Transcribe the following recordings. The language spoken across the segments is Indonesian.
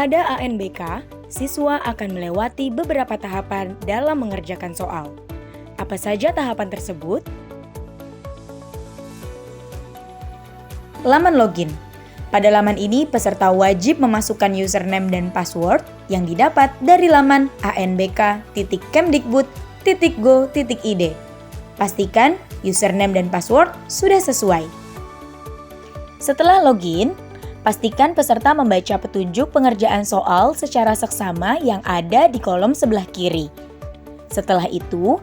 Pada ANBK, siswa akan melewati beberapa tahapan dalam mengerjakan soal. Apa saja tahapan tersebut? Laman login. Pada laman ini, peserta wajib memasukkan username dan password yang didapat dari laman anbk.kemdikbud.go.id. Pastikan username dan password sudah sesuai. Setelah login, pastikan peserta membaca petunjuk pengerjaan soal secara seksama yang ada di kolom sebelah kiri. Setelah itu,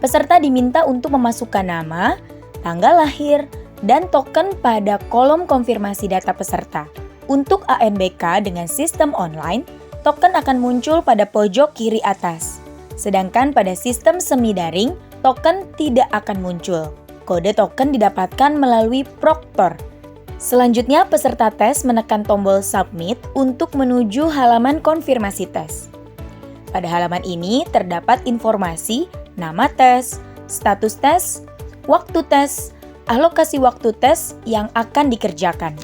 peserta diminta untuk memasukkan nama, tanggal lahir, dan token pada kolom konfirmasi data peserta. Untuk ANBK dengan sistem online, token akan muncul pada pojok kiri atas. Sedangkan pada sistem semi daring, token tidak akan muncul. Kode token didapatkan melalui Proctor. Selanjutnya, peserta tes menekan tombol Submit untuk menuju halaman konfirmasi tes. Pada halaman ini terdapat informasi nama tes, status tes, waktu tes, alokasi waktu tes yang akan dikerjakan.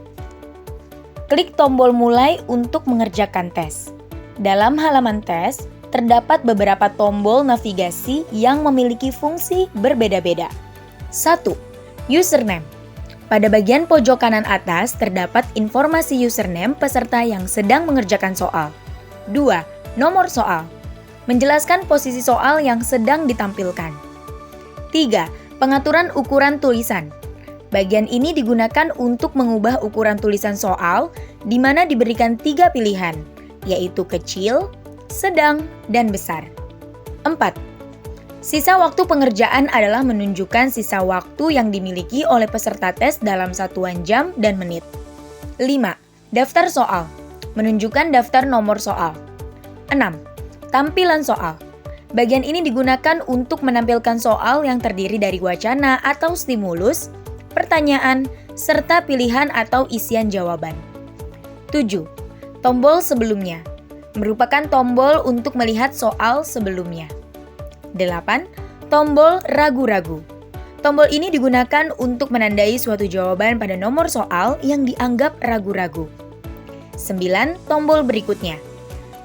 Klik tombol mulai untuk mengerjakan tes. Dalam halaman tes, terdapat beberapa tombol navigasi yang memiliki fungsi berbeda-beda. 1. Username. Pada bagian pojok kanan atas terdapat informasi username peserta yang sedang mengerjakan soal. 2. Nomor soal. Menjelaskan posisi soal yang sedang ditampilkan. 3. Pengaturan ukuran tulisan. Bagian ini digunakan untuk mengubah ukuran tulisan soal, di mana diberikan 3 pilihan, yaitu kecil, sedang, dan besar. 4. Sisa waktu pengerjaan adalah menunjukkan sisa waktu yang dimiliki oleh peserta tes dalam satuan jam dan menit. 5. Daftar soal. Menunjukkan daftar nomor soal. 6. Tampilan soal. Bagian ini digunakan untuk menampilkan soal yang terdiri dari wacana atau stimulus, pertanyaan, serta pilihan atau isian jawaban. 7. Tombol sebelumnya. Merupakan tombol untuk melihat soal sebelumnya. 8. Tombol ragu-ragu. Tombol ini digunakan untuk menandai suatu jawaban pada nomor soal yang dianggap ragu-ragu. 9. Tombol berikutnya.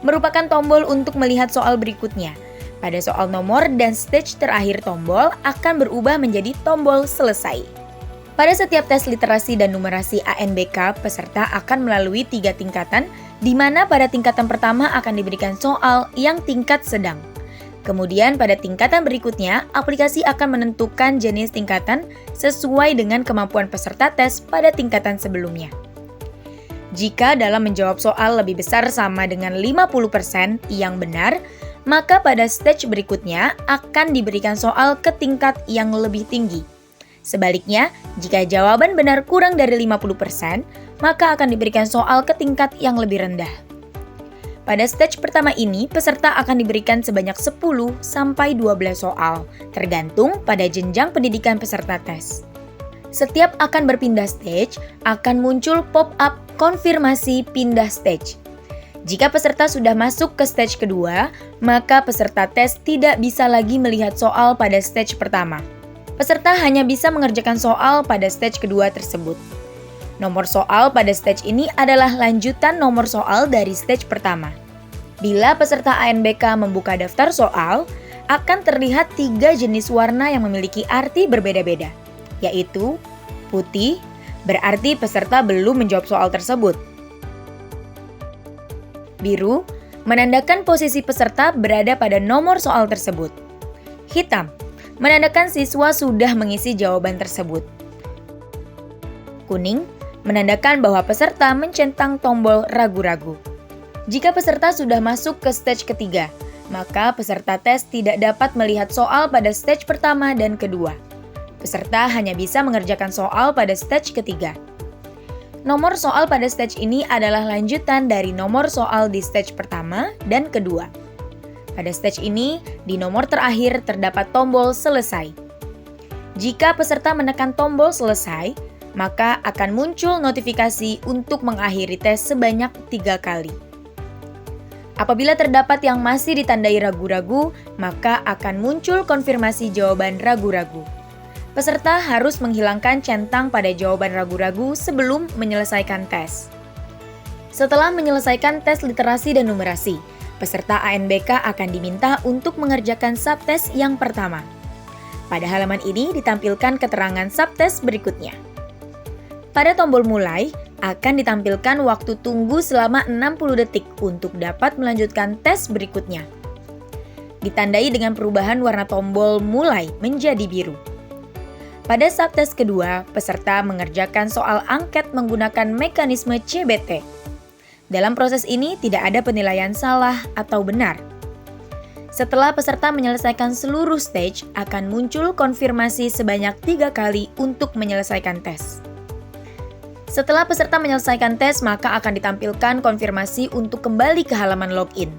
Merupakan tombol untuk melihat soal berikutnya. Pada soal nomor dan stage terakhir tombol akan berubah menjadi tombol selesai. Pada setiap tes literasi dan numerasi ANBK, peserta akan melalui 3 tingkatan, di mana pada tingkatan pertama akan diberikan soal yang tingkat sedang. Kemudian pada tingkatan berikutnya, aplikasi akan menentukan jenis tingkatan sesuai dengan kemampuan peserta tes pada tingkatan sebelumnya. Jika dalam menjawab soal lebih besar sama dengan 50% yang benar, maka pada stage berikutnya akan diberikan soal ke tingkat yang lebih tinggi. Sebaliknya, jika jawaban benar kurang dari 50%, maka akan diberikan soal ke tingkat yang lebih rendah. Pada stage pertama ini, peserta akan diberikan sebanyak 10 sampai 12 soal, tergantung pada jenjang pendidikan peserta tes. Setiap akan berpindah stage, akan muncul pop-up konfirmasi pindah stage. Jika peserta sudah masuk ke stage kedua, maka peserta tes tidak bisa lagi melihat soal pada stage pertama. Peserta hanya bisa mengerjakan soal pada stage kedua tersebut. Nomor soal pada stage ini adalah lanjutan nomor soal dari stage pertama. Bila peserta ANBK membuka daftar soal, akan terlihat 3 jenis warna yang memiliki arti berbeda-beda, yaitu putih, berarti peserta belum menjawab soal tersebut. Biru, menandakan posisi peserta berada pada nomor soal tersebut. Hitam, menandakan siswa sudah mengisi jawaban tersebut. Kuning, menandakan bahwa peserta mencentang tombol ragu-ragu. Jika peserta sudah masuk ke stage ketiga, maka peserta tes tidak dapat melihat soal pada stage pertama dan kedua. Peserta hanya bisa mengerjakan soal pada stage ketiga. Nomor soal pada stage ini adalah lanjutan dari nomor soal di stage pertama dan kedua. Pada stage ini, di nomor terakhir terdapat tombol selesai. Jika peserta menekan tombol selesai, maka akan muncul notifikasi untuk mengakhiri tes sebanyak 3 kali. Apabila terdapat yang masih ditandai ragu-ragu, maka akan muncul konfirmasi jawaban ragu-ragu. Peserta harus menghilangkan centang pada jawaban ragu-ragu sebelum menyelesaikan tes. Setelah menyelesaikan tes literasi dan numerasi, peserta ANBK akan diminta untuk mengerjakan subtes yang pertama. Pada halaman ini ditampilkan keterangan subtes berikutnya. Pada tombol mulai, akan ditampilkan waktu tunggu selama 60 detik untuk dapat melanjutkan tes berikutnya. Ditandai dengan perubahan warna tombol mulai menjadi biru. Pada subtes kedua, peserta mengerjakan soal angket menggunakan mekanisme CBT. Dalam proses ini tidak ada penilaian salah atau benar. Setelah peserta menyelesaikan seluruh stage, akan muncul konfirmasi sebanyak 3 kali untuk menyelesaikan tes. Setelah peserta menyelesaikan tes, maka akan ditampilkan konfirmasi untuk kembali ke halaman login.